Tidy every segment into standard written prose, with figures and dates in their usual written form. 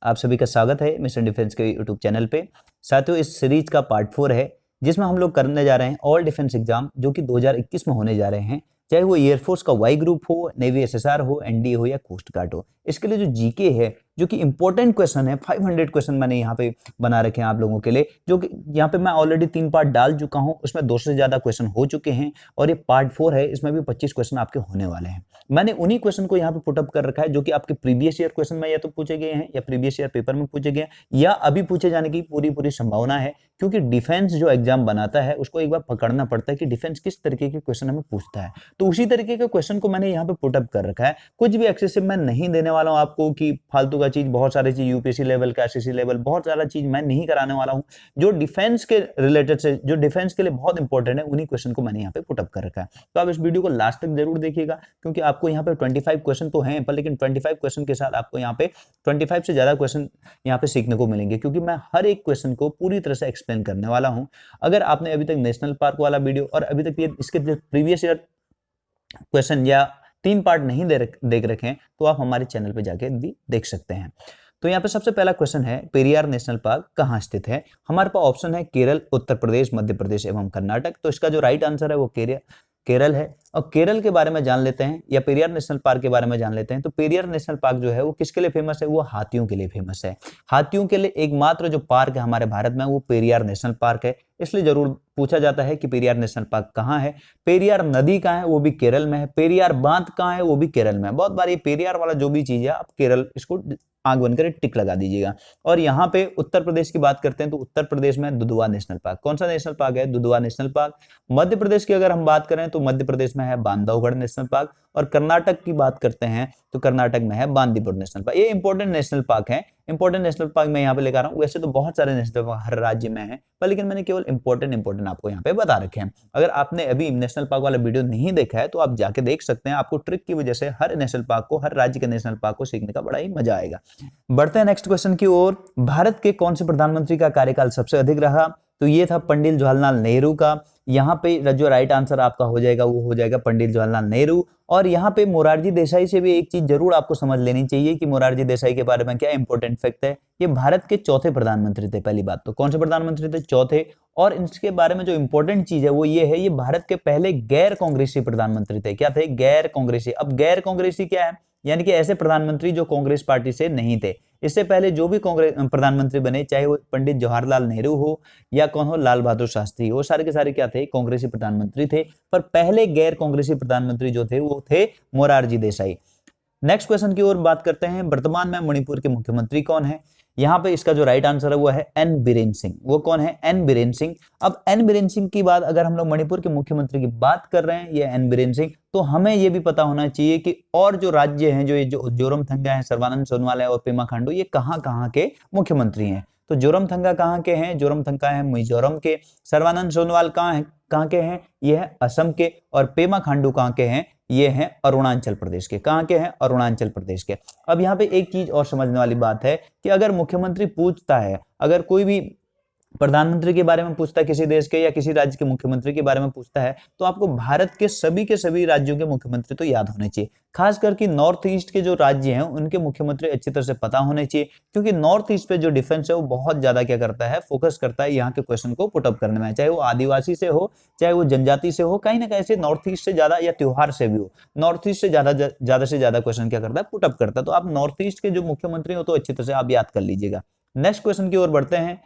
आप सभी का स्वागत है मिशन डिफेंस के यूट्यूब चैनल पे। साथियों, इस सीरीज का पार्ट 4 है जिसमें हम लोग करने जा रहे हैं ऑल डिफेंस एग्जाम जो कि 2021 में होने जा रहे हैं, चाहे वो एयरफोर्स का वाई ग्रुप हो, नेवी एसएसआर हो, एनडीए हो या कोस्ट गार्ड हो। इसके लिए जो जीके है, जो कि इंपॉर्टेंट क्वेश्चन है, 500 क्वेश्चन मैंने यहाँ पे बना रखे हैं आप लोगों के लिए, जो कि यहाँ पे मैं ऑलरेडी 3 पार्ट डाल चुका हूँ, उसमें 200 से ज्यादा क्वेश्चन हो चुके हैं और ये पार्ट 4 है, इसमें भी 25 क्वेश्चन आपके होने वाले हैं। मैंने उन्हीं क्वेश्चन को यहाँ पे पुटअप कर रखा है जो कि आपके प्रीवियस ईयर क्वेश्चन में या तो पूछे गए हैं या प्रीवियस ईयर पेपर में पूछे गए या अभी पूछे जाने की पूरी संभावना है, क्योंकि डिफेंस जो एग्जाम बनाता है उसको एक बार पकड़ना पड़ता है कि डिफेंस किस तरीके के क्वेश्चन हमें पूछता है। तो उसी तरीके के क्वेश्चन को मैंने यहाँ पे पुटअप कर रखा है। कुछ भी एक्सेसिव मैं नहीं देने वाला हूँ आपको कि फालतू का चीज, बहुत सारी चीज यूपीएससी लेवल का, एसएससी लेवल, बहुत सारा चीज मैं नहीं कराने वाला हूँ। जो डिफेंस के रिलेटेड से, जो डिफेंस के लिए बहुत इंपॉर्टेंट है, उन्हीं क्वेश्चन को मैंने यहाँ पे पुटअप कर रखा है। तो आप इस वीडियो को लास्ट तक जरूर देखिएगा, क्योंकि आपको यहाँ पे 25 क्वेश्चन तो हैं, पर लेकिन 25 क्वेश्चन के साथ आपको यहाँ पे 25 से ज्यादा क्वेश्चन यहाँ पे सीखने को मिलेंगे, क्योंकि मैं हर एक क्वेश्चन को पूरी तरह से एक्सप्लेन करने वाला हूँ। अगर आपने अभी तक नेशनल पार्क वाला वीडियो और अभी तक इसके प्रीवियस ईयर क्वेश्चन या 3 पार्ट नहीं देख रखे हैं, तो आप हमारे चैनल पे जाके भी देख सकते हैं। तो यहाँ पे सबसे पहला क्वेश्चन है, पेरियार नेशनल पार्क कहाँ स्थित है? हमारे पास ऑप्शन है केरल, उत्तर प्रदेश, मध्य प्रदेश एवं कर्नाटक। तो इसका जो राइट आंसर है वो केरल है। और केरल के बारे में जान लेते हैं या पेरियार नेशनल पार्क के बारे में जान लेते हैं। तो पेरियार नेशनल पार्क जो है वो किसके लिए फेमस है? वो हाथियों के लिए फेमस है। हाथियों के लिए एकमात्र जो पार्क है हमारे भारत में वो पेरियार नेशनल पार्क है। इसलिए जरूर पूछा जाता है कि पेरियार नेशनल पार्क कहाँ है। पेरियार नदी कहाँ है? वो भी केरल में है। पेरियार बांध कहाँ है? वो भी केरल में है। बहुत बार ये पेरियार वाला जो भी चीज है, आप केरल इसको आंख बंद कर टिक लगा दीजिएगा। और यहाँ पे उत्तर प्रदेश की बात करते हैं तो उत्तर प्रदेश में दुधवा नेशनल पार्क। कौन सा नेशनल पार्क है? Dudhwa national park. मध्य प्रदेश की अगर हम बात करें तो मध्य प्रदेश में है बांधवगढ़ नेशनल पार्क। और कर्नाटक की बात करते हैं तो कर्नाटक में है बांदीपुर नेशनल पार्क। ये इंपॉर्टेंट नेशनल पार्क है। इंपॉर्टेंट नेशनल पार्क मैं यहाँ पे लेकर आ रहा हूँ। वैसे तो बहुत सारे नेशनल पार्क हर राज्य में है, पर लेकिन मैंने केवल इंपॉर्टेंट आपको यहाँ पे बता रखे हैं। अगर आपने अभी नेशनल पार्क वाला वीडियो नहीं देखा है तो आप जाके देख सकते हैं। आपको ट्रिक की वजह से हर नेशनल पार्क को, हर राज्य के नेशनल पार्क को सीखने का बड़ा ही मजा आएगा। बढ़ते हैं नेक्स्ट क्वेश्चन की ओर। भारत के कौन से प्रधानमंत्री का कार्यकाल सबसे अधिक रहा? तो ये था पंडित जवाहरलाल नेहरू का। यहाँ पे जो राइट आंसर आपका हो जाएगा वो हो जाएगा पंडित जवाहरलाल नेहरू। और यहाँ पे मोरारजी देसाई से भी एक चीज जरूर आपको समझ लेनी चाहिए कि मोरारजी देसाई के बारे में क्या इंपॉर्टेंट फैक्ट है। ये भारत के चौथे प्रधानमंत्री थे। पहली बात तो कौन से प्रधानमंत्री थे? चौथे। और इसके बारे में जो इंपॉर्टेंट चीज है वो ये है, ये भारत के पहले गैर कांग्रेसी प्रधानमंत्री थे। क्या थे? गैर कांग्रेसी। अब गैर कांग्रेसी क्या है? यानी कि ऐसे प्रधानमंत्री जो कांग्रेस पार्टी से नहीं थे। इससे पहले जो भी कांग्रेस प्रधानमंत्री बने, चाहे वो पंडित जवाहरलाल नेहरू हो या कौन हो, लाल बहादुर शास्त्री, वो सारे के सारे क्या थे? कांग्रेसी प्रधानमंत्री थे। पर पहले गैर कांग्रेसी प्रधानमंत्री जो थे वो थे मोरारजी देसाई। नेक्स्ट क्वेश्चन की ओर बात करते हैं। वर्तमान में मणिपुर के मुख्यमंत्री कौन है? यहाँ पे इसका जो राइट आंसर है वो है एन बीरेन सिंह। वो कौन है? एन बीरेन सिंह। अब एन बीरेन सिंह की बात, अगर हम लोग मणिपुर के मुख्यमंत्री की बात कर रहे हैं, ये एन बीरेन सिंह, तो हमें ये भी पता होना चाहिए कि और जो राज्य हैं, जो जोरमथंगा है, सर्बानंद सोनोवाल है और पेमा खांडू, ये कहाँ कहाँ के मुख्यमंत्री हैं? तो जोरमथंगा कहाँ के हैं? जोरमथंगा है मिजोरम के। सर्बानंद सोनोवाल कहाँ के हैं? ये है असम के। और पेमा खांडू कहाँ के हैं? ये हैं अरुणाचल प्रदेश के। कहाँ के हैं? अरुणाचल प्रदेश के। अब यहाँ पे एक चीज और समझने वाली बात है कि अगर मुख्यमंत्री पूछता है, अगर कोई भी प्रधानमंत्री के बारे में पूछता है, किसी देश के या किसी राज्य के मुख्यमंत्री के बारे में पूछता है, तो आपको भारत के सभी राज्यों के मुख्यमंत्री तो याद होने चाहिए। खास करके नॉर्थ ईस्ट के जो राज्य हैं उनके मुख्यमंत्री अच्छी तरह से पता होने चाहिए, क्योंकि नॉर्थ ईस्ट पे जो डिफेंस है वो बहुत ज्यादा क्या करता है? फोकस करता है यहाँ के क्वेश्चन को पुटअप करने में। चाहे वो आदिवासी से हो, चाहे वो जनजाति से हो, कहीं ना कहीं से नॉर्थ ईस्ट से ज्यादा, या त्योहार से भी हो, नॉर्थ ईस्ट से ज्यादा क्वेश्चन क्या करता है? पुटअप करता है। तो आप नॉर्थ ईस्ट के जो मुख्यमंत्री हो तो अच्छी तरह से आप याद कर लीजिएगा। नेक्स्ट क्वेश्चन की ओर बढ़ते हैं।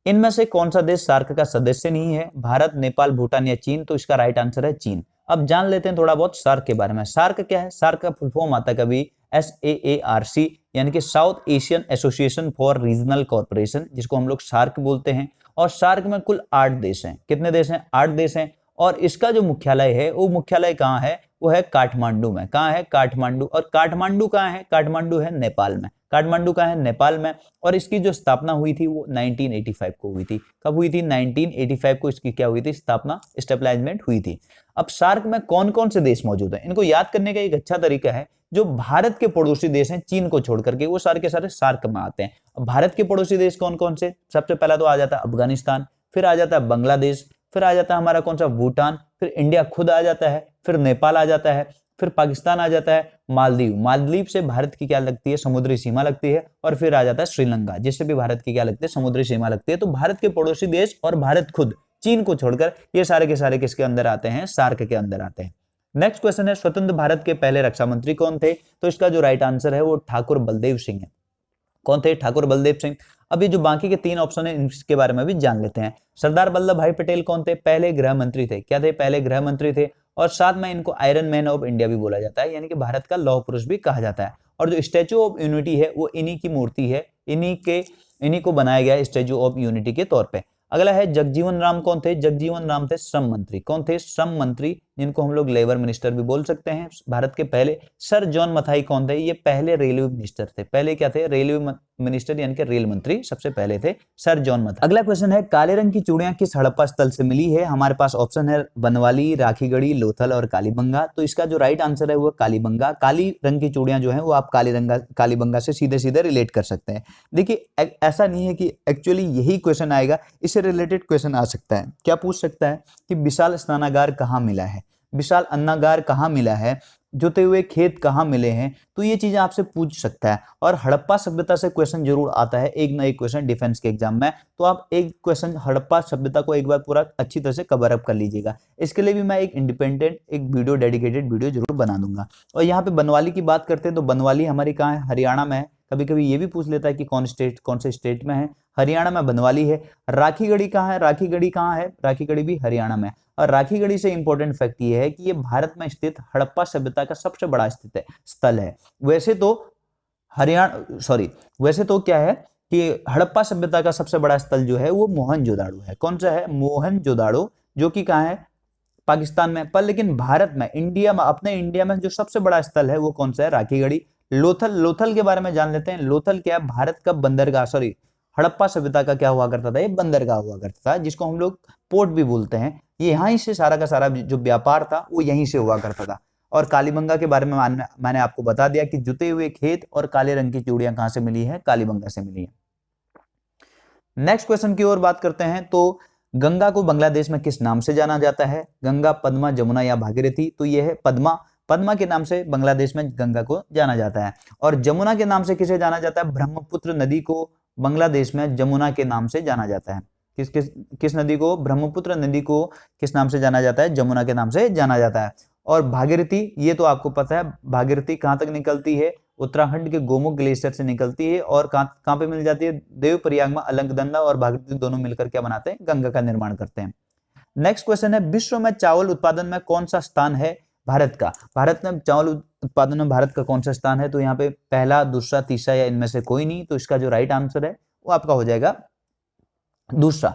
इनमें से कौन सा देश सार्क का सदस्य नहीं है? भारत, नेपाल, भूटान या चीन? तो इसका राइट आंसर है चीन। अब जान लेते हैं थोड़ा बहुत सार्क के बारे में। सार्क क्या है? सार्क का फुल फॉर्म आता है कभी SAARC, यानी कि south Asian association for regional corporation, जिसको हम लोग सार्क बोलते हैं। और सार्क में कुल 8 देश हैं। कितने देश हैं? 8 देश हैं। और इसका जो मुख्यालय है वो मुख्यालय कहाँ है? वो है काठमांडू में। कहाँ है? काठमांडू। और काठमांडू कहाँ है? काठमांडू है नेपाल में। काठमांडू का है? नेपाल में। और इसकी जो स्थापना हुई थी वो 1985 को हुई थी। कब हुई थी? 1985 को इसकी क्या हुई थी? स्थापना, स्टेबलाइजमेंट हुई थी। अब सार्क में कौन कौन से देश मौजूद हैं? इनको याद करने का एक अच्छा तरीका है, जो भारत के पड़ोसी देश हैं चीन को छोड़ करके, वो सारे के सारे सार्क में आते हैं। अब भारत के पड़ोसी देश कौन कौन से? सबसे पहला तो आ जाता है अफगानिस्तान, फिर आ जाता है बांग्लादेश, फिर आ जाता है हमारा कौन सा? भूटान, फिर इंडिया खुद आ जाता है, फिर नेपाल आ जाता है, फिर पाकिस्तान आ जाता है, मालदीव, मालदीव से भारत की क्या लगती है, समुद्री सीमा लगती है, और फिर आ जाता है श्रीलंका, जिससे भी भारत की क्या लगती है, समुद्री सीमा लगती है। तो भारत के पड़ोसी देश और भारत खुद चीन को छोड़कर ये सारे के सारे किसके अंदर आते हैं, सार्क के अंदर आते हैं। नेक्स्ट क्वेश्चन है, स्वतंत्र भारत के पहले रक्षा मंत्री कौन थे? तो इसका जो राइट आंसर है वो ठाकुर बलदेव सिंह है। कौन थे? ठाकुर बलदेव सिंह। अब ये जो बाकी के 3 ऑप्शन है इनके बारे में भी जान लेते हैं। सरदार वल्लभ भाई पटेल कौन थे? पहले गृह मंत्री थे। क्या थे? पहले गृह मंत्री थे। और साथ में इनको आयरन मैन ऑफ इंडिया भी बोला जाता है, यानी कि भारत का लौह पुरुष भी कहा जाता है। और जो स्टैचू ऑफ यूनिटी है वो इन्हीं की मूर्ति है, इन्हीं को बनाया गया है स्टैचू ऑफ यूनिटी के तौर पे। अगला है जगजीवन राम कौन थे? जगजीवन राम थे श्रम मंत्री। कौन थे? श्रम मंत्री, जिनको हम लोग लेबर मिनिस्टर भी बोल सकते हैं भारत के पहले। सर जॉन मथाई कौन थे? ये पहले रेलवे मिनिस्टर थे। पहले क्या थे? रेलवे मिनिस्टर, यानी कि रेल मंत्री सबसे पहले थे सर जॉन मथाई। अगला क्वेश्चन है, काले रंग की चूड़ियां किस हड़प्पा स्थल से मिली है? हमारे पास ऑप्शन है बनवाली, राखीगढ़ी, लोथल और कालीबंगा। तो इसका जो राइट आंसर है वो कालीबंगा। काली रंग की चूड़ियां जो है वो आप कालीबंगा से सीधे सीधे रिलेट कर सकते हैं। देखिए ऐसा नहीं है कि एक्चुअली यही क्वेश्चन आएगा, इससे रिलेटेड क्वेश्चन आ सकता है। क्या पूछ सकता है कि विशाल स्नानागार कहाँ मिला है, विशाल अन्नागार कहाँ मिला है, जुते हुए खेत कहाँ मिले हैं। तो ये चीजें आपसे पूछ सकता है। और हड़प्पा सभ्यता से क्वेश्चन जरूर आता है, एक ना एक क्वेश्चन डिफेंस के एग्जाम में। तो आप एक क्वेश्चन हड़प्पा सभ्यता को एक बार पूरा अच्छी तरह से कवर अप कर लीजिएगा। इसके लिए भी मैं एक इंडिपेंडेंट एक वीडियो, डेडिकेटेड वीडियो जरूर बना दूंगा। और यहाँ पे बनवाली की बात करते हैं तो बनवाली हमारी कहाँ है? हरियाणा में है। कभी कभी ये भी पूछ लेता है कि कौन से स्टेट में है। हरियाणा में बनवाली है। राखीगढ़ी कहाँ है? राखीगढ़ी कहाँ है? राखीगढ़ी भी हरियाणा में। और राखीगढ़ी से इंपॉर्टेंट फैक्ट ये है कि ये भारत में स्थित हड़प्पा सभ्यता का सबसे बड़ा स्थल है। वैसे तो क्या है कि हड़प्पा सभ्यता का सबसे बड़ा स्थल जो है वो मोहनजोदाड़ो है। कौन सा है? मोहनजोदाड़ो, जो कि कहाँ है? पाकिस्तान में। पर लेकिन भारत में, अपने इंडिया में जो सबसे बड़ा स्थल है वो कौन सा है? राखीगढ़ी। लोथल के बारे में जान लेते हैं। लोथल क्या है? भारत का बंदरगाह, हड़प्पा सभ्यता का क्या हुआ करता था? ये बंदरगाह हुआ करता था, जिसको हम लोग पोर्ट भी बोलते हैं। ये यहाँ से सारा का सारा जो व्यापार था वो यहीं से हुआ करता था। और कालीबंगा के बारे में मैंने आपको बता दिया कि जुते हुए खेत और काले रंग की चूड़ियां कहां से मिली है? कालीबंगा से मिली है। नेक्स्ट क्वेश्चन की ओर बात करते हैं। तो गंगा को बांग्लादेश में किस नाम से जाना जाता है? गंगा, पद्मा, जमुना या भागीरथी? तो यह है पद्मा। पद्मा के नाम से बांग्लादेश में गंगा को जाना जाता है। और जमुना के नाम से किसे जाना जाता है? ब्रह्मपुत्र नदी को बांग्लादेश में जमुना के नाम से जाना जाता है। किस नदी को? ब्रह्मपुत्र नदी को किस नाम से जाना जाता है? जमुना के नाम से जाना जाता है। और भागीरथी, ये तो आपको पता है, भागीरथी कहां तक निकलती है? उत्तराखंड के गोमुख ग्लेशियर से निकलती है। और कहां पे मिल जाती है? देवप्रयाग में अलकनंदा और भागीरथी दोनों मिलकर क्या बनाते हैं? गंगा का निर्माण करते हैं। नेक्स्ट क्वेश्चन है, विश्व में चावल उत्पादन में कौन सा स्थान है भारत का? भारत में चावल उत्पादन में भारत का कौन सा स्थान है? तो यहाँ पे पहला, दूसरा, तीसरा या इनमें से कोई नहीं। तो इसका जो राइट आंसर है वो आपका हो जाएगा दूसरा।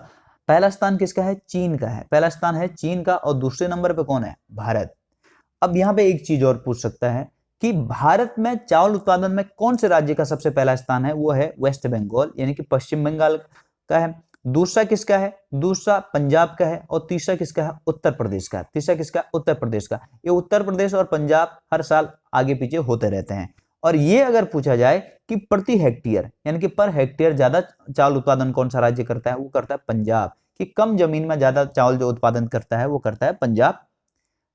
पहला स्थान किसका है? चीन का है। पहला स्थान है चीन का। और दूसरे नंबर पे कौन है? भारत। अब यहाँ पे एक चीज और पूछ सकता है कि भारत में चावल उत्पादन में कौन से राज्य का सबसे पहला स्थान है? वो है वेस्ट बंगाल, यानी कि पश्चिम बंगाल का है। दूसरा किसका है? दूसरा पंजाब का है। और तीसरा किसका है? उत्तर प्रदेश का। तीसरा किसका? उत्तर प्रदेश का। ये उत्तर प्रदेश और पंजाब हर साल आगे पीछे होते रहते हैं। और ये अगर पूछा जाए कि प्रति हेक्टेयर, यानी कि पर हेक्टेयर ज्यादा चावल उत्पादन कौन सा राज्य करता है? वो करता है पंजाब। कि कम जमीन में ज्यादा चावल जो उत्पादन करता है वो करता है पंजाब।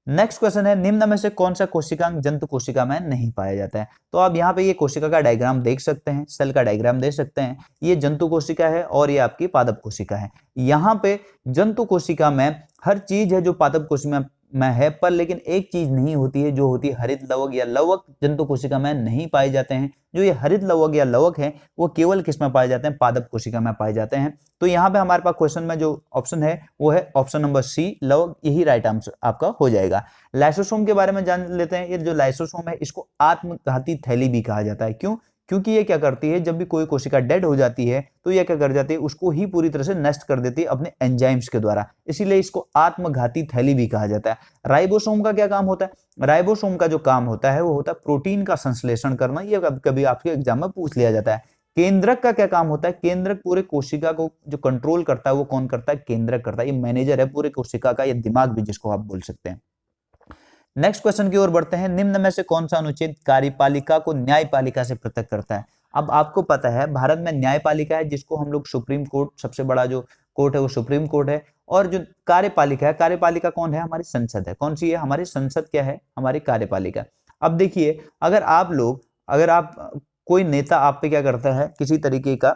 नेक्स्ट क्वेश्चन है, निम्न में से कौन सा कोशिकांग जंतु कोशिका में नहीं पाया जाता है? तो आप यहाँ पे ये कोशिका का डायग्राम देख सकते हैं, सेल का डायग्राम देख सकते हैं। ये जंतु कोशिका है और ये आपकी पादप कोशिका है। यहाँ पे जंतु कोशिका में हर चीज है जो पादप कोशिका में है, पर लेकिन एक चीज नहीं होती है, जो होती है हरित लवक या लवक जंतु कोशिका में नहीं पाए जाते हैं। जो ये हरित लवक या लवक है वो केवल किस में पाए जाते हैं? पादप कोशिका में पाए जाते हैं। तो यहाँ पे हमारे पास क्वेश्चन में जो ऑप्शन है वो है ऑप्शन नंबर सी, लवक, यही राइट आंसर आपका हो जाएगा। लाइसोसोम के बारे में जान लेते हैं। ये जो लाइसोसोम है इसको आत्मघाती थैली भी कहा जाता है। क्यों? क्योंकि ये क्या करती है, जब भी कोई कोशिका डेड हो जाती है तो ये क्या कर जाती है? उसको ही पूरी तरह से नष्ट कर देती है अपने एंजाइम्स के द्वारा। इसीलिए इसको आत्मघाती थैली भी कहा जाता है। राइबोसोम का क्या काम होता है? राइबोसोम का जो काम होता है वो होता है प्रोटीन का संश्लेषण करना। ये कभी आपके एग्जाम में पूछ लिया जाता है। केंद्रक का क्या काम होता है? केंद्रक पूरे कोशिका को जो कंट्रोल करता है वो कौन करता है? केंद्रक करता है। ये मैनेजर है पूरे कोशिका का, ये दिमाग भी जिसको आप बोल सकते हैं। नेक्स्ट क्वेश्चन की ओर बढ़ते हैं। निम्न में से कौन सा अनुच्छेद कार्यपालिका को न्यायपालिका से पृथक करता है? अब आपको पता है भारत में न्यायपालिका है जिसको हम लोग सुप्रीम कोर्ट, सबसे बड़ा जो कोर्ट है वो सुप्रीम कोर्ट है, और जो कार्यपालिका है, कार्यपालिका कौन है, हमारी संसद है। कौन सी है, हमारी संसद क्या है, हमारी कार्यपालिका। अब देखिए, अगर आप कोई नेता आप पे क्या करता है, किसी तरीके का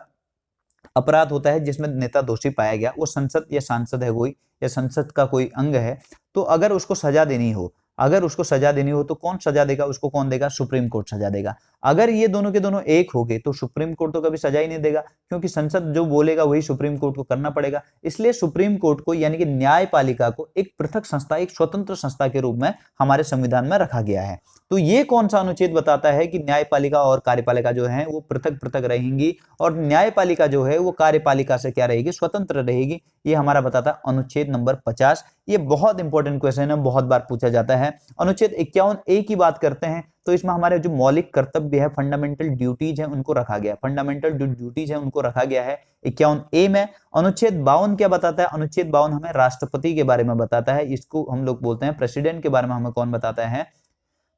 अपराध होता है जिसमें नेता दोषी पाया गया, वो संसद या सांसद है कोई, या संसद का कोई अंग है, तो अगर उसको सजा देनी हो, तो कौन सजा देगा, उसको कौन देगा, सुप्रीम कोर्ट सजा देगा। अगर ये दोनों के दोनों एक हो गए तो सुप्रीम कोर्ट तो कभी सजा ही नहीं देगा, क्योंकि संसद जो बोलेगा वही सुप्रीम कोर्ट को करना पड़ेगा। इसलिए सुप्रीम कोर्ट को यानी कि न्यायपालिका को एक पृथक संस्था, एक स्वतंत्र संस्था के रूप में हमारे संविधान में रखा गया है। तो ये कौन सा अनुच्छेद बताता है कि न्यायपालिका और कार्यपालिका जो है वो पृथक पृथक रहेंगी, और न्यायपालिका जो है वो कार्यपालिका से क्या रहेगी, स्वतंत्र रहेगी। ये हमारा बताता है अनुच्छेद नंबर 50। ये बहुत इंपॉर्टेंट क्वेश्चन है, बहुत बार पूछा जाता है। अनुच्छेद 51A की बात करते हैं तो इसमें हमारे जो मौलिक कर्तव्य है, फंडामेंटल ड्यूटीज है, उनको रखा गया, फंडामेंटल ड्यूटीज है उनको रखा गया है 51A में। अनुच्छेद 52 क्या बताता है, अनुच्छेद 52 हमें राष्ट्रपति के बारे में बताता है, इसको हम लोग बोलते हैं प्रेसिडेंट के बारे में। हमें कौन बताता है,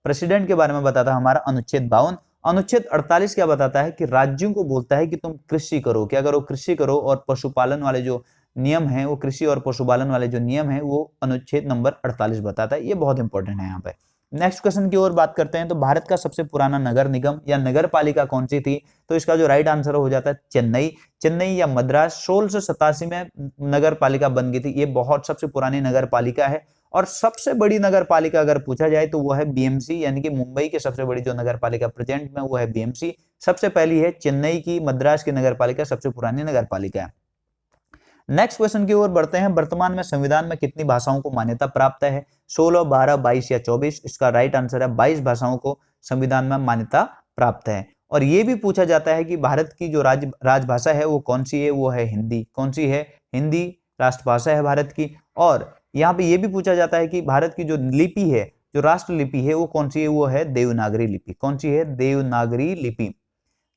प्रेसिडेंट के बारे में बताता है हमारा अनुच्छेद 52। अनुच्छेद 48 क्या बताता है कि राज्यों को बोलता है कि तुम कृषि करो, क्या करो, कृषि करो, और पशुपालन वाले जो नियम है, वो कृषि और पशुपालन वाले जो नियम है वो अनुच्छेद नंबर 48 बताता है। ये बहुत इंपॉर्टेंट है यहाँ पे। नेक्स्ट क्वेश्चन की ओर बात करते हैं, तो भारत का सबसे पुराना नगर निगम या नगर पालिका कौन सी थी, तो इसका जो राइट आंसर हो जाता है चेन्नई या मद्रास। 1687 में नगर पालिका बन गई थी। ये बहुत सबसे पुरानी नगर पालिका है। और सबसे बड़ी नगर पालिका अगर पूछा जाए तो वो है बीएमसी, यानी कि मुंबई की सबसे बड़ी जो नगर पालिका प्रेजेंट में वो है बीएमसी। सबसे पहली है चेन्नई की, मद्रास की नगर पालिका सबसे पुरानी नगर पालिका है। नेक्स्ट क्वेश्चन की ओर बढ़ते हैं, वर्तमान में संविधान में कितनी भाषाओं को मान्यता प्राप्त है, 16, 12, 22 या 24। इसका राइट आंसर है 22 भाषाओं को संविधान में मान्यता प्राप्त है। और ये भी पूछा जाता है कि भारत की जो राजभाषा है वो कौन सी है, वो है हिंदी। कौन सी है, हिंदी राष्ट्रभाषा है भारत की। और यहाँ पे ये भी पूछा जाता है कि भारत की जो लिपि है, जो राष्ट्र लिपि है वो कौन सी है, वो है देवनागरी लिपि। कौन सी है, देवनागरी लिपि।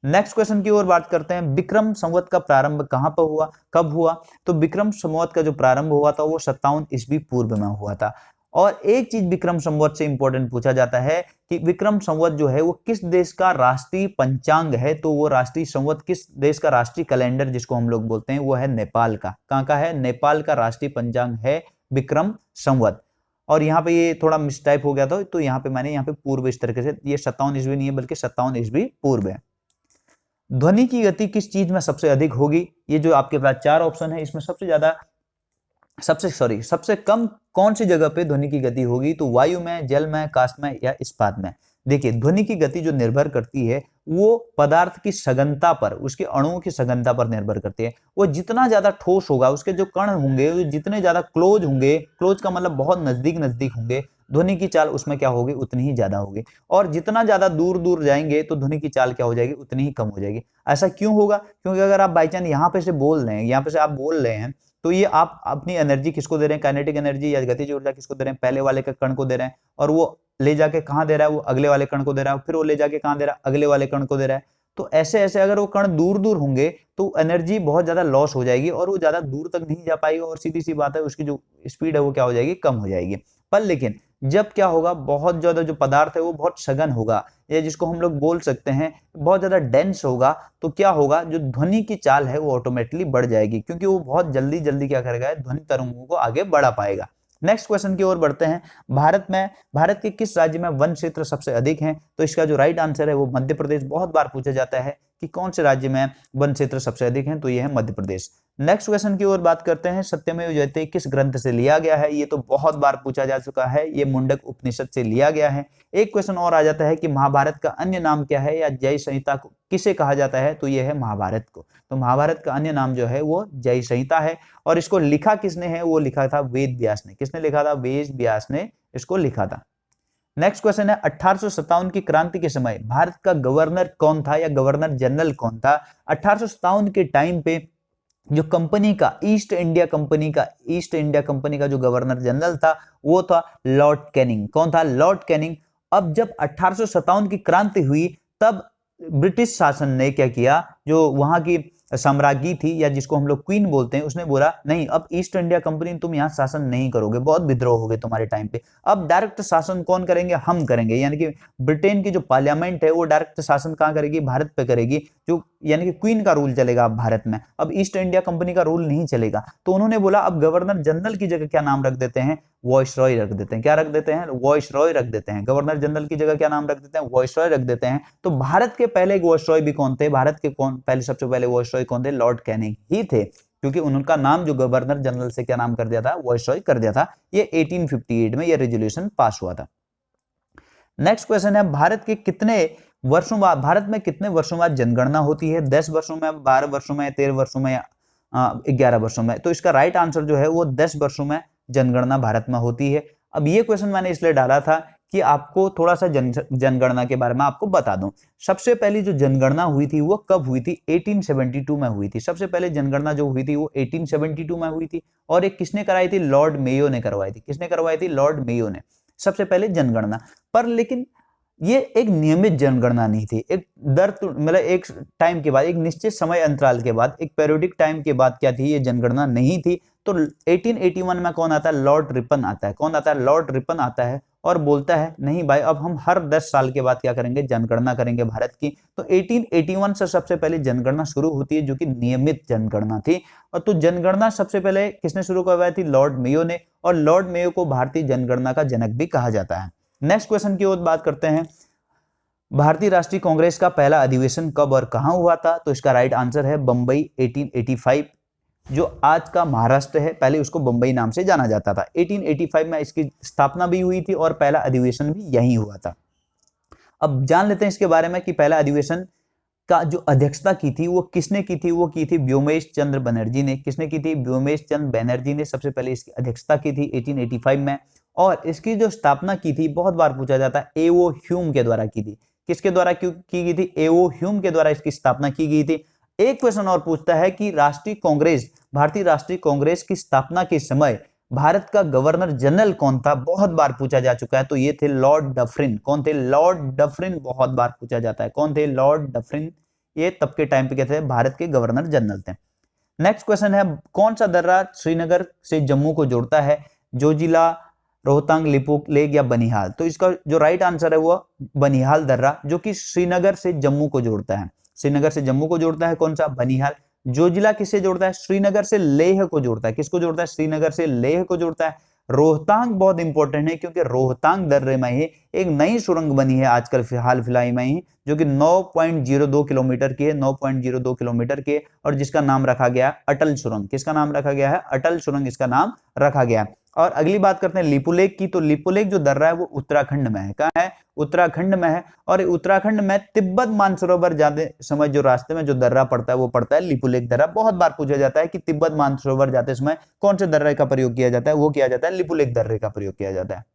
नेक्स्ट क्वेश्चन की ओर बात करते हैं, विक्रम संवत का प्रारंभ कहां पर हुआ, कब हुआ, तो विक्रम संवत का जो प्रारंभ हुआ था वो 57 ईस्वी पूर्व में हुआ था। और एक चीज विक्रम संवत से इंपॉर्टेंट पूछा जाता है कि विक्रम संवत जो है वो किस देश का राष्ट्रीय पंचांग है, तो वो राष्ट्रीय संवत किस देश का राष्ट्रीय कैलेंडर जिसको हम लोग बोलते हैं वो है नेपाल का। कहां का है, नेपाल का राष्ट्रीय पंचांग है विक्रम संवत। और यहाँ पे ये थोड़ा मिसटाइप हो गया था, तो यहाँ पे मैंने यहाँ पे पूर्व इस तरीके से, ये 57 ईस्वी नहीं है बल्कि 57 ईस्वी पूर्व है। ध्वनि की गति किस चीज में सबसे अधिक होगी, ये जो आपके पास 4 ऑप्शन है इसमें सबसे कम कौन सी जगह पे ध्वनि की गति होगी, तो वायु में, जल में, काष्ठ में या इस्पात में। देखिए, ध्वनि की गति जो निर्भर करती है वो पदार्थ की सघनता पर, उसके अणुओं की सघनता पर निर्भर करती है। वो जितना ज्यादा ठोस होगा, उसके जो कण होंगे वो जितने ज्यादा क्लोज होंगे, क्लोज का मतलब बहुत नजदीक नजदीक होंगे, ध्वनि की चाल उसमें क्या होगी, उतनी ही ज्यादा होगी। और जितना ज्यादा दूर दूर जाएंगे तो ध्वनि की चाल क्या हो जाएगी, उतनी ही कम हो जाएगी। ऐसा क्यों होगा, क्योंकि अगर आप बाई चांस यहाँ पे से बोल रहे हैं, यहाँ पे से आप बोल रहे हैं, तो ये आप अपनी एनर्जी किसको दे रहे हैं, काइनेटिक एनर्जी या गतिज ऊर्जा किसको दे रहे हैं, पहले वाले के कण को दे रहे हैं, और वो ले जाके कहाँ दे रहा है, वो अगले वाले कण को दे रहा है, फिर वो ले जाके कहाँ दे रहा है, अगले वाले कण को दे रहा है। तो ऐसे ऐसे अगर वो कण दूर दूर होंगे तो एनर्जी बहुत ज्यादा लॉस हो जाएगी और वो ज्यादा दूर तक नहीं जा पाएगी, और सीधी सी बात है उसकी जो स्पीड है वो क्या हो जाएगी, कम हो जाएगी। पर लेकिन जब क्या होगा, बहुत ज्यादा जो पदार्थ है वो बहुत सघन होगा, या जिसको हम लोग बोल सकते हैं बहुत ज्यादा डेंस होगा, तो क्या होगा, जो ध्वनि की चाल है वो ऑटोमेटिकली बढ़ जाएगी, क्योंकि वो बहुत जल्दी जल्दी क्या करेगा, ध्वनि तरंगों को आगे बढ़ा पाएगा। नेक्स्ट क्वेश्चन की ओर बढ़ते हैं, भारत के किस राज्य में वन क्षेत्र सबसे अधिक हैं, तो इसका जो राइट आंसर है वो मध्य प्रदेश। बहुत बार पूछा जाता है कि कौन से राज्य में वन क्षेत्र सबसे अधिक हैं, तो ये है मध्य प्रदेश। नेक्स्ट क्वेश्चन की ओर बात करते हैं, सत्यमेव जयते किस ग्रंथ से लिया गया है, ये तो बहुत बार पूछा जा चुका है, ये मुंडक उपनिषद से लिया गया है। एक क्वेश्चन और आ जाता है कि महाभारत का अन्य नाम क्या है, या जय संहिता को किसे कहा जाता है, तो ये है महाभारत को। तो महाभारत का अन्य नाम जो है वो जय संहिता है। और इसको लिखा किसने है, वो लिखा था वेद व्यास ने। किसने लिखा था, वेद व्यास ने इसको लिखा था। नेक्स्ट क्वेश्चन है, 1857 की क्रांति के समय भारत का गवर्नर कौन था, या गवर्नर जनरल कौन था। 1857 के टाइम पे जो कंपनी का ईस्ट इंडिया कंपनी का जो गवर्नर जनरल था वो था लॉर्ड कैनिंग। कौन था, लॉर्ड कैनिंग। अब जब 1857 की क्रांति हुई तब ब्रिटिश शासन ने क्या किया, जो वहां की साम्राज्ञी थी या जिसको हम लोग क्वीन बोलते हैं, उसने बोला नहीं, अब ईस्ट इंडिया कंपनी तुम यहाँ शासन नहीं करोगे, बहुत विद्रोह हो गए तुम्हारे टाइम पे, अब डायरेक्ट शासन कौन करेंगे, हम करेंगे। यानी कि ब्रिटेन की जो पार्लियामेंट है वो डायरेक्ट शासन कहाँ करेगी, भारत पे करेगी। जो यानी कि क्वीन का रूल चलेगा अब भारत में, अब ईस्ट इंडिया कंपनी का रूल नहीं चलेगा। तो उन्होंने बोला अब गवर्नर जनरल की जगह क्या नाम रख देते हैं, वॉइसरॉय रख देते हैं। क्या रख देते हैं, वॉइसरॉय रख देते हैं। गवर्नर जनरल की जगह क्या नाम रख देते हैं, वॉइसरॉय रख देते हैं। तो भारत के पहले वॉइसरॉय भी कौन थे, भारत के कौन पहले सबसे पहले वॉइसरॉय कौन थे, लॉर्ड कैनिंग ही थे, क्योंकि उनका नाम जो गवर्नर जनरल से क्या नाम कर दिया था, वॉइसरॉय कर दिया था। ये 1858 में ये रेजोल्यूशन पास हुआ था। नेक्स्ट क्वेश्चन है, भारत के कितने वर्षों बाद, भारत में कितने वर्षों बाद जनगणना होती है, 10 वर्षों में, 12 वर्षों में, 13 वर्षों में या 11 वर्षों में। तो इसका राइट आंसर जो है वो 10 वर्षों में जनगणना भारत में होती है। अब ये क्वेश्चन मैंने इसलिए डाला था कि आपको थोड़ा सा जनगणना के बारे में आपको बता दूं। सबसे पहली जो जनगणना हुई थी वो कब हुई थी, 1872 में हुई थी। सबसे पहले जनगणना जो हुई थी वो 1872 में हुई थी, और एक किसने कराई थी, लॉर्ड मेयो ने करवाई थी। किसने करवाई थी, लॉर्ड मेयो ने सबसे पहले जनगणना। पर लेकिन ये एक नियमित जनगणना नहीं थी, एक दर मतलब एक टाइम के बाद, एक निश्चित समय अंतराल के बाद, एक पेरियोडिक टाइम के बाद क्या थी, ये जनगणना नहीं थी। तो 1881 में कौन आता है, लॉर्ड रिपन आता है। कौन आता है, लॉर्ड रिपन आता है और बोलता है नहीं भाई अब हम हर 10 साल के बाद क्या करेंगे, जनगणना करेंगे भारत की। तो 1881 से सबसे पहले जनगणना शुरू होती है, जो कि नियमित जनगणना थी। और तो जनगणना सबसे पहले किसने शुरू करवाई थी, लॉर्ड मेयो ने, और लॉर्ड मेयो को भारतीय जनगणना का जनक भी कहा जाता है। नेक्स्ट क्वेश्चन की ओर बात करते हैं, भारतीय राष्ट्रीय कांग्रेस का पहला अधिवेशन कब और कहां हुआ था। तो इसका राइट आंसर है बंबई, 1885, जो आज का महाराष्ट्र है, पहले उसको बंबई नाम से जाना जाता था। 1885 में इसकी स्थापना भी हुई थी और पहला अधिवेशन भी यहीं हुआ था। अब जान लेते हैं इसके बारे में कि पहला अधिवेशन का जो अध्यक्षता की थी वो किसने की थी, वो की थी व्योमेश चंद्र बनर्जी ने। किसने की थी, व्योमेश चंद्र बनर्जी ने सबसे पहले इसकी अध्यक्षता की थी 1885 में। और इसकी जो स्थापना की थी, बहुत बार पूछा जाता है, एओ ह्यूम के द्वारा की थी। किसके द्वारा की गई थी, एओ ह्यूम के द्वारा इसकी स्थापना की गई थी। एक क्वेश्चन और पूछता है कि राष्ट्रीय कांग्रेस, भारतीय राष्ट्रीय कांग्रेस की स्थापना के समय भारत का गवर्नर जनरल कौन था, बहुत बार पूछा जा चुका है। तो ये थे लॉर्ड डफरिन। कौन थे, लॉर्ड डफरिन, बहुत बार पूछा जाता है कौन थे, लॉर्ड डफरिन। ये तब के टाइम पे क्या थे, भारत के गवर्नर जनरल थे। नेक्स्ट क्वेश्चन है, कौन सा दर्रा श्रीनगर से जम्मू को जोड़ता है, जोजिला, रोहतांग, लिपुलेख या बनिहाल। तो इसका जो राइट आंसर है वो बनिहाल दर्रा, जो कि श्रीनगर से जम्मू को जोड़ता है। श्रीनगर से जम्मू को जोड़ता है कौन सा, बनिहाल। जोजिला किससे जोड़ता है, श्रीनगर से लेह को जोड़ता है। किसको जोड़ता है, श्रीनगर से लेह को जोड़ता है। रोहतांग बहुत इंपॉर्टेंट है, क्योंकि रोहतांग दर्रे में ही एक नई सुरंग बनी है आजकल फिलहाल में ही, जो कि 9.02 किलोमीटर की है, 9.02 किलोमीटर की है, और जिसका नाम रखा गया अटल सुरंग। किसका नाम रखा गया है, अटल सुरंग इसका नाम रखा गया है। और अगली बात करते हैं लिपुलेख की। तो लिपुलेख जो दर्रा है वो उत्तराखंड में है। कहाँ है, उत्तराखंड में है। और उत्तराखंड में तिब्बत मानसरोवर जाते समय जो रास्ते में जो दर्रा पड़ता है वो पड़ता है लिपुलेख दर्रा। बहुत बार पूछा जाता है कि तिब्बत मानसरोवर जाते समय कौन से दर्रे का प्रयोग किया जाता है, वो किया जाता है लिपुलेख दर्रे का प्रयोग किया जाता है।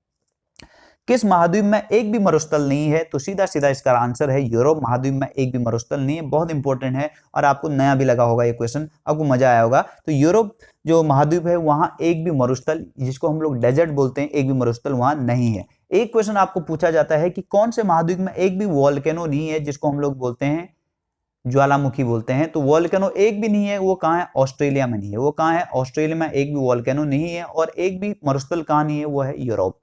किस महाद्वीप में एक भी मरुस्थल नहीं है, तो सीधा सीधा इसका आंसर है यूरोप महाद्वीप में एक भी मरुस्थल नहीं है। बहुत इंपॉर्टेंट है और आपको नया भी लगा होगा ये क्वेश्चन, आपको मजा आया होगा। तो यूरोप जो महाद्वीप है वहां एक भी मरुस्थल, जिसको हम लोग डेजर्ट बोलते हैं, एक भी मरुस्थल वहां नहीं है। एक क्वेश्चन आपको पूछा जाता है कि कौन से महाद्वीप में एक भी वॉल्केनो नहीं है, जिसको हम लोग बोलते हैं ज्वालामुखी बोलते हैं। तो वॉल्केनो एक भी नहीं है, वो कहाँ है, ऑस्ट्रेलिया में नहीं है। वो कहाँ है, ऑस्ट्रेलिया में एक भी वॉल्केनो नहीं है। और एक भी मरुस्थल कहाँ नहीं है, वो है यूरोप।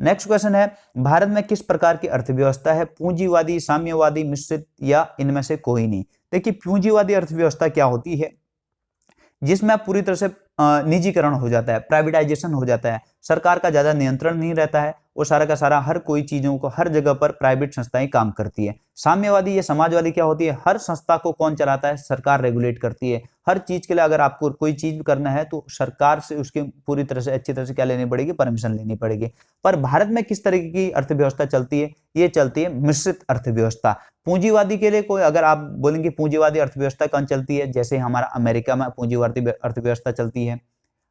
नेक्स्ट क्वेश्चन है, भारत में किस प्रकार की अर्थव्यवस्था है, पूंजीवादी, साम्यवादी, मिश्रित या इनमें से कोई नहीं। देखिए पूंजीवादी अर्थव्यवस्था क्या होती है, जिसमें पूरी तरह से निजीकरण हो जाता है, प्राइवेटाइजेशन हो जाता है, सरकार का ज्यादा नियंत्रण नहीं रहता है, और सारा का सारा हर कोई चीजों को हर जगह पर प्राइवेट संस्थाएं काम करती है। साम्यवादी या समाजवादी क्या होती है, हर संस्था को कौन चलाता है, सरकार रेगुलेट करती है। हर चीज के लिए अगर आपको कोई चीज करना है तो सरकार से उसकी पूरी तरह से अच्छी तरह से क्या लेनी पड़ेगी, परमिशन लेनी पड़ेगी। पर भारत में किस तरीके की अर्थव्यवस्था चलती है, ये चलती है मिश्रित अर्थव्यवस्था। पूंजीवादी के लिए कोई अगर आप बोलेंगे पूंजीवादी अर्थव्यवस्था कौन चलती है, जैसे हमारा अमेरिका में पूंजीवादी अर्थव्यवस्था चलती है,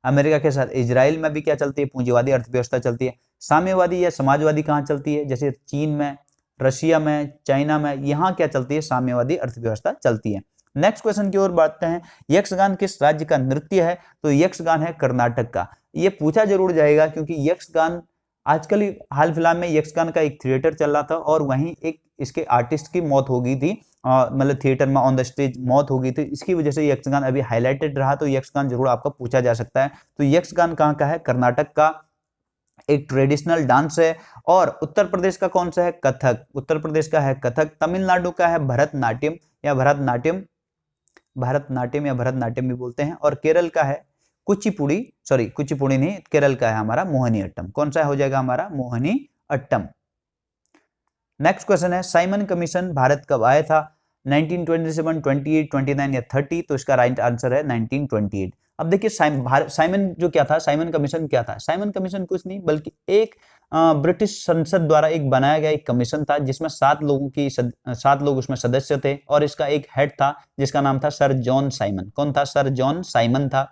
अमेरिका के साथ इजराइल में भी क्या चलती है, पूंजीवादी अर्थव्यवस्था चलती है। साम्यवादी या समाजवादी कहाँ चलती है, जैसे चीन में, रशिया में, चाइना में, यहाँ क्या चलती है, साम्यवादी अर्थव्यवस्था चलती है। नेक्स्ट क्वेश्चन की ओर बढ़ते हैं, यक्षगान किस राज्य का नृत्य है, तो यक्षगान है कर्नाटक का। ये पूछा जरूर जाएगा क्योंकि यक्षगान आजकल हाल फिलहाल में यक्षगान का एक थिएटर चल रहा था और वहीं एक इसके आर्टिस्ट की मौत हो गई थी, मतलब थिएटर में ऑन द स्टेज मौत हो गई थी। इसकी वजह से यक्षगान अभी हाईलाइटेड रहा, तो यक्षगान जरूर आपका पूछा जा सकता है। तो यक्षगान कहाँ का है, कर्नाटक का। एक ट्रेडिशनल डांस है। और उत्तर प्रदेश का कौन सा है? कथक। उत्तर प्रदेश का है कथक। तमिलनाडु का है भरतनाट्यम या भरतनाट्यम, भरतनाट्यम या भरतनाट्यम भी बोलते हैं। और केरल का है कुचिपुड़ी, सॉरी कुचिपुड़ी नहीं, केरल का है हमारा मोहिनी अट्टम। कौन सा हो जाएगा हमारा? मोहिनी अट्टम। नेक्स्ट क्वेश्चन है साइमन कमीशन भारत कब आया था? 1927, 28, 29 या 30? तो इसका राइट आंसर है 1928। अब देखिए साइमन जो क्या था, साइमन कमीशन क्या था? साइमन कमीशन कुछ नहीं बल्कि एक ब्रिटिश संसद द्वारा एक बनाया गया एक कमीशन था, जिसमें 7 लोग उसमें सदस्य थे, और इसका एक हेड था जिसका नाम था सर जॉन साइमन। कौन था? सर जॉन साइमन था।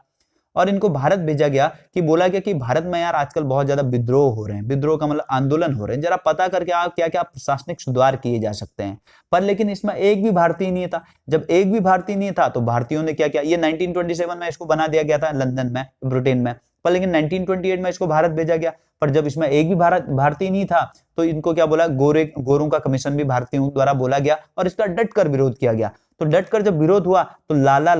और इनको भारत भेजा गया कि बोला गया कि भारत में यार आजकल बहुत ज्यादा विद्रोह हो रहे हैं, विद्रोह का मतलब आंदोलन हो रहे हैं, जरा पता करके आप क्या क्या प्रशासनिक सुधार किए जा सकते हैं। पर लेकिन इसमें एक भी भारतीय नहीं था। जब एक भी भारतीय नहीं था तो भारतीयों ने क्या किया, ये 1927 में इसको बना दिया गया था लंदन में, ब्रिटेन में, पर लेकिन 1928 में इसको भारत भेजा गया। पर जब इसमें एक भी भारतीय नहीं था तो इनको क्या बोला, गोरों का कमीशन भी भारतीयों द्वारा बोला गया और इसका डट कर विरोध किया गया। तो डट कर जब विरोध हुआ तो लाला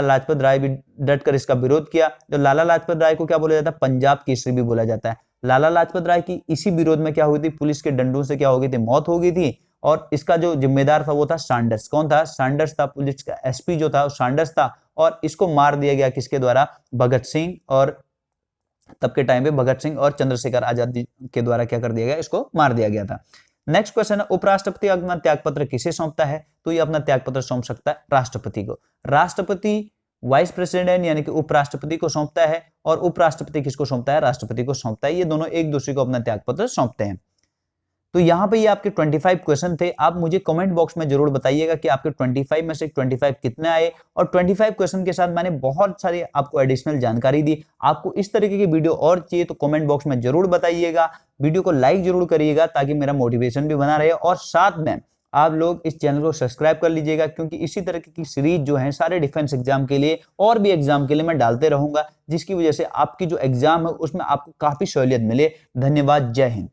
लाजपत राय भी डट कर इसका विरोध किया। तो लाला लाजपत राय को क्या बोला जाता है? पंजाब केसरी भी बोला जाता है। लाला लाजपत राय की इसी विरोध में क्या हुई थी, पुलिस के डंडों से क्या हो गई थी, मौत हो गई थी। और इसका जो जिम्मेदार था वो था सैंडर्स। कौन था? सैंडर्स था। पुलिस का एसपी जो था वो सैंडर्स था। और इसको मार दिया गया किसके द्वारा? भगत सिंह। और तब के टाइम पे भगत सिंह और चंद्रशेखर आजाद के द्वारा क्या कर दिया गया, इसको मार दिया गया था। नेक्स्ट क्वेश्चन है उपराष्ट्रपति अपना त्यागपत्र किसे सौंपता है? तो ये अपना त्यागपत्र सौंप सकता है राष्ट्रपति को। राष्ट्रपति वाइस प्रेसिडेंट यानी कि उपराष्ट्रपति को सौंपता है, और उपराष्ट्रपति किसको सौंपता है? राष्ट्रपति को सौंपता है। ये दोनों एक दूसरे को अपना त्यागपत्र सौंपते हैं। तो यहाँ पे ये आपके 25 क्वेश्चन थे। आप मुझे कमेंट बॉक्स में जरूर बताइएगा कि आपके 25 में से 25 कितने आए। और 25 क्वेश्चन के साथ मैंने बहुत सारी आपको एडिशनल जानकारी दी। आपको इस तरीके की वीडियो और चाहिए तो कमेंट बॉक्स में जरूर बताइएगा। वीडियो को लाइक जरूर करिएगा ताकि मेरा मोटिवेशन भी बना रहे, और साथ में आप लोग इस चैनल को सब्सक्राइब कर लीजिएगा, क्योंकि इसी तरीके की सीरीज जो है सारे डिफेंस एग्जाम के लिए और भी एग्जाम के लिए मैं डालते रहूंगा, जिसकी वजह से आपकी जो एग्जाम है उसमें आपको काफी सहूलियत मिले। धन्यवाद। जय हिंद।